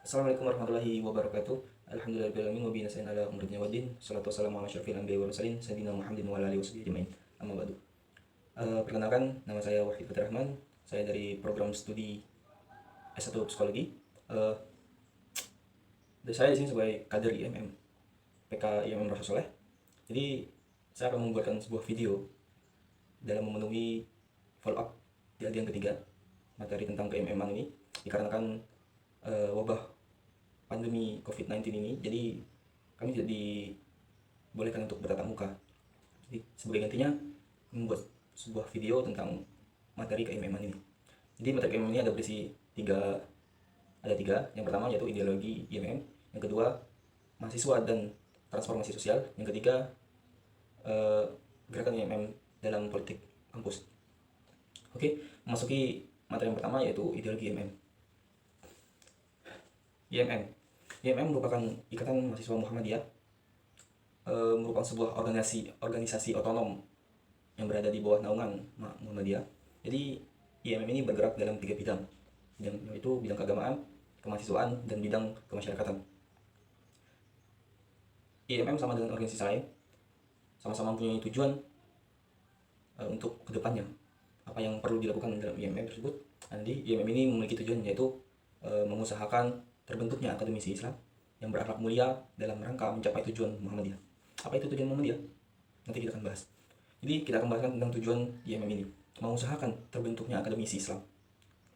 Assalamualaikum warahmatullahi wabarakatuh. Alhamdulillahirabbil alamin wa bihi nasta'in ala umuri dunya waddin. Shalatu wassalamu ala asyrofil anbiya'i wal mursalin sayyidina Muhammadin wa ala alihi washabihi ajmain. Amma ba'du. Perkenalkan, nama saya Wahid Fathur Rahman. Saya dari program studi S1 Psikologi. Dan saya di sini sebagai kader IMM PK IMM Rasa Soleh. Jadi saya akan membuatkan sebuah video dalam memenuhi follow up di adegan ketiga materi tentang ke-IMM-an ini, dikarenakan wabah pandemi COVID-19 ini. Jadi kami tidak dibolehkan untuk bertatap muka. Jadi sebagai gantinya membuat sebuah video tentang materi ke-IMM-an ini. Jadi materi ke-IMM ini ada berisi ada tiga. Yang pertama yaitu ideologi IMM, yang kedua mahasiswa dan transformasi sosial, yang ketiga gerakan IMM dalam politik kampus. Oke, memasuki materi yang pertama yaitu ideologi IMM. IMM merupakan Ikatan Mahasiswa Muhammadiyah, merupakan sebuah organisasi otonom yang berada di bawah naungan Muhammadiyah. Jadi IMM ini bergerak dalam tiga bidang, yaitu bidang keagamaan, kemahasiswaan, dan bidang kemasyarakatan. IMM sama dengan organisasi lain, sama-sama mempunyai tujuan untuk kedepannya. Apa yang perlu dilakukan dalam IMM tersebut? Nanti IMM ini memiliki tujuan, yaitu mengusahakan terbentuknya akademisi Islam yang berakhlak mulia dalam rangka mencapai tujuan Muhammadiyah. Apa itu tujuan Muhammadiyah? Nanti kita akan bahas. Jadi kita akan bahas tentang tujuan IMM ini, mengusahakan terbentuknya akademisi Islam.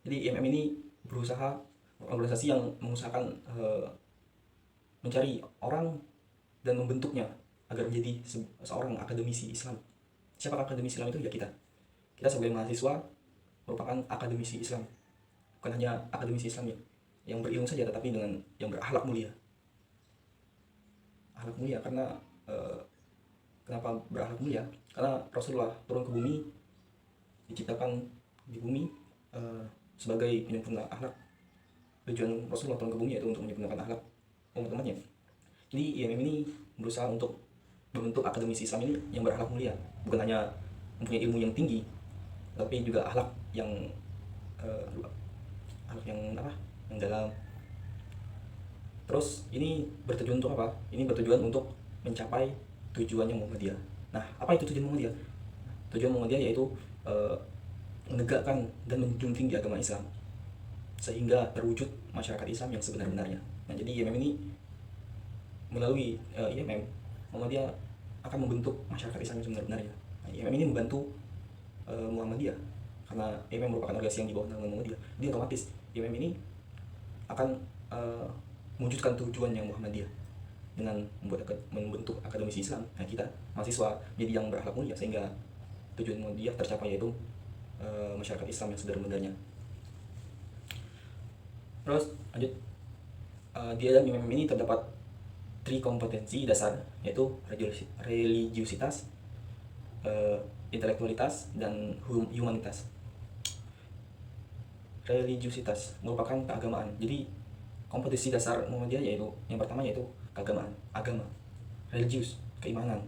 Jadi IMM ini berusaha, organisasi yang mengusahakan mencari orang dan membentuknya agar menjadi seorang akademisi Islam. Siapa akademisi Islam itu? Ya kita. Kita sebagai mahasiswa merupakan akademisi Islam. Bukan hanya akademisi Islam yang berilmu saja, tetapi dengan yang berakhlak mulia. Akhlak mulia karena kenapa berakhlak mulia? Karena Rasulullah turun ke bumi, diciptakan di bumi sebagai penyempurna akhlak. Tujuan Rasulullah turun ke bumi yaitu untuk menyempurnakan akhlak umat-umatnya. Jadi IMM ini berusaha untuk membentuk akademisi Islam ini yang berakhlak mulia, bukan hanya mempunyai ilmu yang tinggi, tapi juga akhlak yang yang dalam. Terus ini bertujuan untuk apa? Ini bertujuan untuk mencapai tujuannya Muhammadiyah. Nah, apa itu tujuan Muhammadiyah? Tujuan Muhammadiyah yaitu menegakkan dan menjunjung tinggi agama Islam sehingga terwujud masyarakat Islam yang sebenar-benarnya. Nah, jadi IMM ini melalui IMM Muhammadiyah akan membentuk masyarakat Islam yang sebenar-benarnya. Nah, IMM ini membantu Muhammadiyah karena IMM merupakan organisasi yang di bawah naungan Muhammadiyah. Jadi otomatis IMM ini akan mewujudkan tujuan yang Muhammadiyah dengan membentuk akademisi Islam. Nah, kita mahasiswa jadi yang berakhlak mulia sehingga tujuan Muhammadiyah tercapai, yaitu masyarakat Islam yang sebenar-benarnya. Terus lanjut, di dalam IMM ini terdapat 3 kompetensi dasar, yaitu religiusitas, intelektualitas, dan humanitas. Religiusitas merupakan keagamaan. Jadi kompetensi dasar Muhammadiyah yaitu yang pertama yaitu keagamaan, agama, religius, keimanan.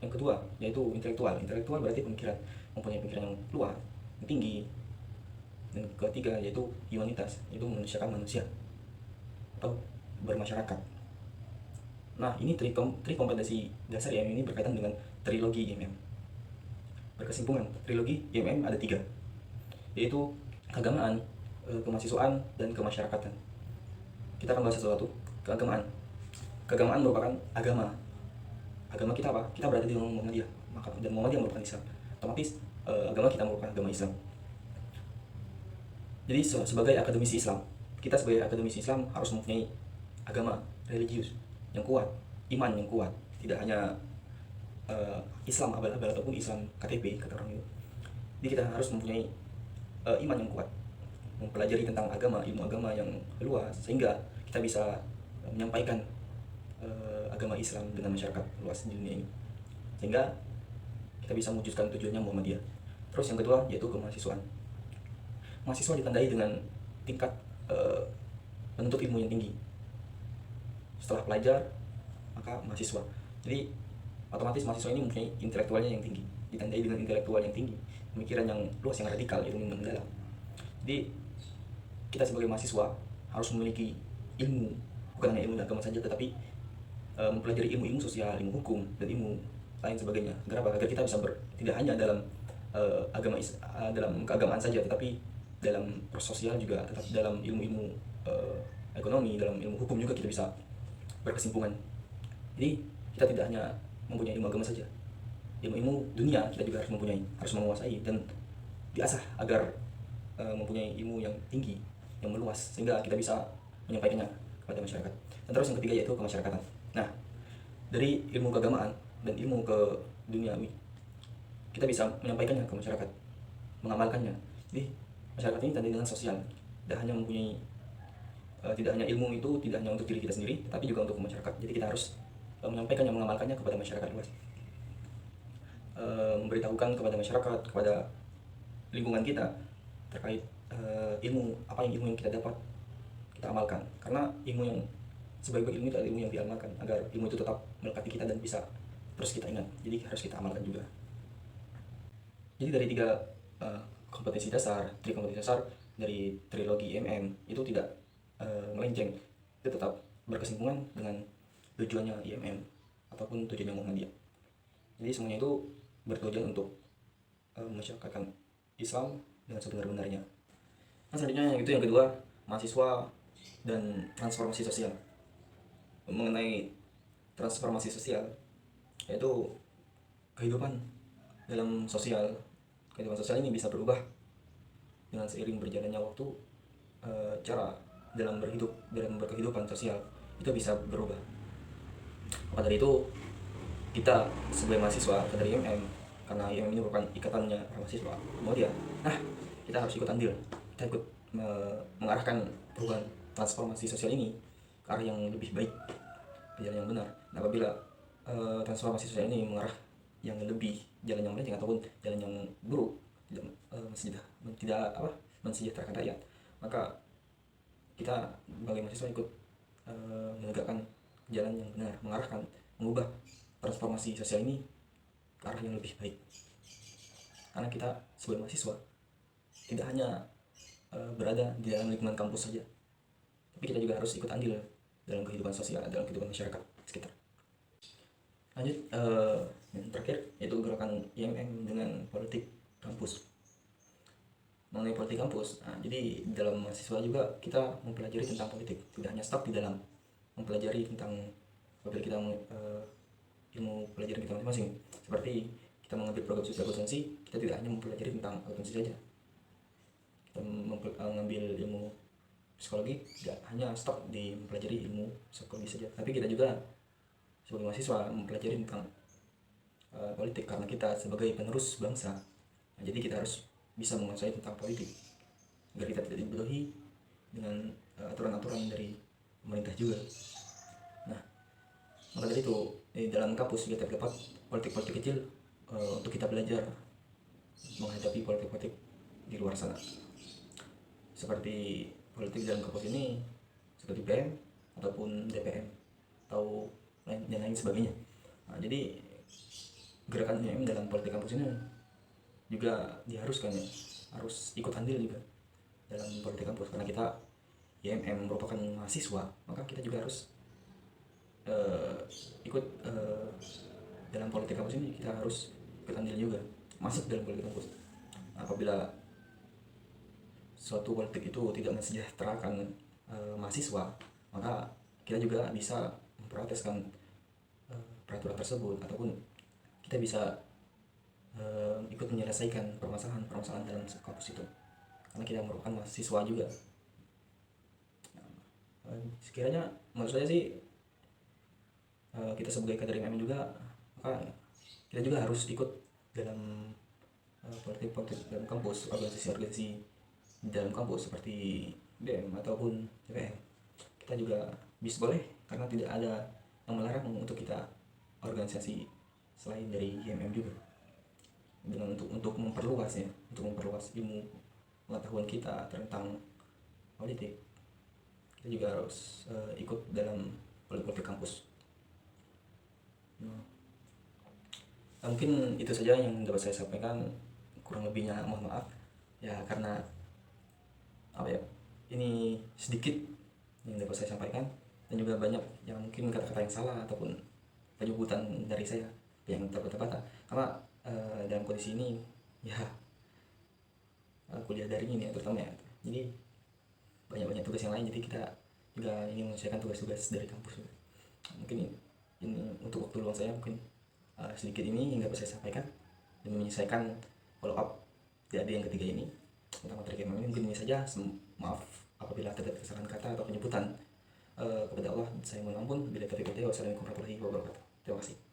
Yang kedua yaitu intelektual. Intelektual berarti pemikiran, mempunyai pemikiran yang luas, yang tinggi. Dan ketiga yaitu humanitas, yaitu memanusiakan manusia atau bermasyarakat. Nah, ini tri kompetensi dasar yang ini berkaitan dengan trilogi IMM. Berkesimpulan, trilogi IMM ada 3, yaitu keagamaan, kemahasiswaan, dan kemasyarakatan. Kita akan bahas satu-satu. Keagamaan. Keagamaan merupakan agama. Agama kita apa? Kita berada di dalam Muhammadiyah, dan Muhammadiyah merupakan Islam. Otomatis agama kita merupakan agama Islam. Jadi sebagai akademisi Islam, kita sebagai akademisi Islam harus mempunyai agama religius yang kuat, iman yang kuat. Tidak hanya Islam abal-abal ataupun Islam KTP kata orang itu. Jadi kita harus mempunyai iman yang kuat, mempelajari tentang agama, ilmu agama yang luas, sehingga kita bisa menyampaikan agama Islam dengan masyarakat luas di dunia ini, sehingga kita bisa mewujudkan tujuannya Muhammadiyah. Terus yang kedua yaitu kemahasiswaan. Mahasiswa ditandai dengan tingkat menuntut ilmu yang tinggi. Setelah pelajar, maka mahasiswa. Jadi otomatis mahasiswa ini mempunyai intelektualnya yang tinggi, ditandai dengan intelektual yang tinggi, pemikiran yang luas, yang radikal, ilmu yang mendalam. Jadi kita sebagai mahasiswa harus memiliki ilmu, bukan hanya ilmu agama saja, tetapi mempelajari ilmu-ilmu sosial, ilmu hukum, dan ilmu lain sebagainya. Agar apa? Agar kita bisa tidak hanya dalam dalam keagamaan saja, tetapi dalam sosial juga, tetap dalam ilmu-ilmu ekonomi, dalam ilmu hukum juga kita bisa berkesimpungan. Jadi kita tidak hanya mempunyai ilmu agama saja, ilmu-ilmu dunia kita juga harus mempunyai, harus menguasai dan diasah agar mempunyai ilmu yang tinggi, yang meluas, sehingga kita bisa menyampaikannya kepada masyarakat. Dan terus yang ketiga yaitu kemasyarakatan. Nah, dari ilmu keagamaan dan ilmu ke duniawi, kita bisa menyampaikannya ke masyarakat, mengamalkannya. Jadi masyarakat ini tadi dengan sosial, tidak hanya mempunyai tidak hanya ilmu itu tidak hanya untuk diri kita sendiri, tapi juga untuk masyarakat. Jadi kita harus menyampaikannya, mengamalkannya kepada masyarakat luas, memberitahukan kepada masyarakat, kepada lingkungan kita terkait ilmu yang kita dapat, kita amalkan. Karena ilmu yang sebaik-baik ilmu itu adalah ilmu yang diamalkan, agar ilmu itu tetap melekat di kita dan bisa terus kita ingat. Jadi harus kita amalkan juga. Jadi dari tiga kompetensi dasar dari trilogi IMM itu tidak melenceng, itu tetap berkesimpungan dengan tujuannya IMM ataupun tujuannya Muhammadiyah. Jadi semuanya itu bertujuan untuk memasyarakatkan Islam dengan sebenar-benarnya. Nah, selanjutnya itu yang kedua, mahasiswa dan transformasi sosial. Mengenai transformasi sosial, yaitu kehidupan sosial ini bisa berubah dengan seiring berjalannya waktu. Cara dalam berkehidupan sosial itu bisa berubah. Maka dari itu kita sebagai mahasiswa dari IMM, karena IMM ini merupakan ikatannya mahasiswa Muhammadiyah, kita harus ikut andil, kita ikut mengarahkan perubahan transformasi sosial ini ke arah yang lebih baik, ke jalan yang benar. Nah, apabila transformasi sosial ini mengarah yang lebih jalan yang melenceng ataupun jalan yang buruk, tidak mensejahterakan rakyat, maka kita sebagai mahasiswa ikut menegakkan jalan yang benar, mengubah transformasi sosial ini ke arah yang lebih baik. Karena kita sebagai mahasiswa tidak hanya berada di dalam lingkungan kampus saja, tapi kita juga harus ikut andil dalam kehidupan sosial, dalam kehidupan masyarakat sekitar. Lanjut, yang terakhir yaitu gerakan IMM dengan politik kampus. Mengenai politik kampus, jadi dalam mahasiswa juga kita mempelajari tentang politik, tidak hanya stop di dalam mempelajari tentang apabila kita ilmu pelajaran kita masing-masing. Seperti kita mengambil program studi akuntansi, kita tidak hanya mempelajari tentang akuntansi saja. Kita mengambil ilmu psikologi, tidak hanya stop di mempelajari ilmu psikologi saja, tapi kita juga sebagai mahasiswa mempelajari tentang politik, karena kita sebagai penerus bangsa. Nah, jadi kita harus bisa menguasai tentang politik agar kita tidak dibodohi dengan aturan-aturan dari pemerintah juga. Nah, maka dari itu dalam kampus juga terdapat politik-politik kecil untuk kita belajar menghadapi politik-politik di luar sana. Seperti politik dalam kampus ini seperti PM ataupun DPM atau lain sebagainya. Nah, jadi gerakan IMM dalam politik kampus ini juga diharuskan harus ikut andil juga dalam politik kampus, karena kita IMM merupakan mahasiswa, maka kita juga harus ikut dalam politik kampus ini. Kita harus ikut andil juga, masuk dalam politik kampus. Apabila suatu politik itu tidak mensejahterakan mahasiswa, maka kita juga bisa memproteskan peraturan tersebut, ataupun kita bisa ikut menyelesaikan permasalahan dalam kampus itu, karena kita merupakan mahasiswa juga. Sekiranya menurut saya sih kita sebagai kader IMM juga, maka kita juga harus ikut dalam politik dalam kampus, organisasi di dalam kampus seperti BEM ataupun DPM. Kita juga bisa boleh, karena tidak ada yang melarang untuk kita organisasi selain dari IMM juga, dengan untuk memperluas ilmu pengetahuan kita tentang politik. Kita juga harus ikut dalam politik kampus. Mungkin itu saja yang dapat saya sampaikan, kurang lebihnya mohon maaf ya, karena ini sedikit yang dapat saya sampaikan, dan juga banyak yang mungkin kata-kata yang salah ataupun penyebutan dari saya yang terbata-bata, karena dalam kondisi ini ya kuliah daring ini ya, terutama ya, jadi banyak tugas yang lain, jadi kita juga ingin menyelesaikan tugas-tugas dari kampus. Mungkin ini untuk waktu luang saya, mungkin sedikit ini yang dapat saya sampaikan dan menyelesaikan follow up di adik yang ketiga ini tentang materi KMM ini. Mungkin ini saja. Maaf apabila terdapat kesalahan kata atau penyebutan. Kepada Allah saya mohon ampun. Bila taufiq wal hidayah. Wassalamualaikum warahmatullahi wabarakatuh. Terima kasih.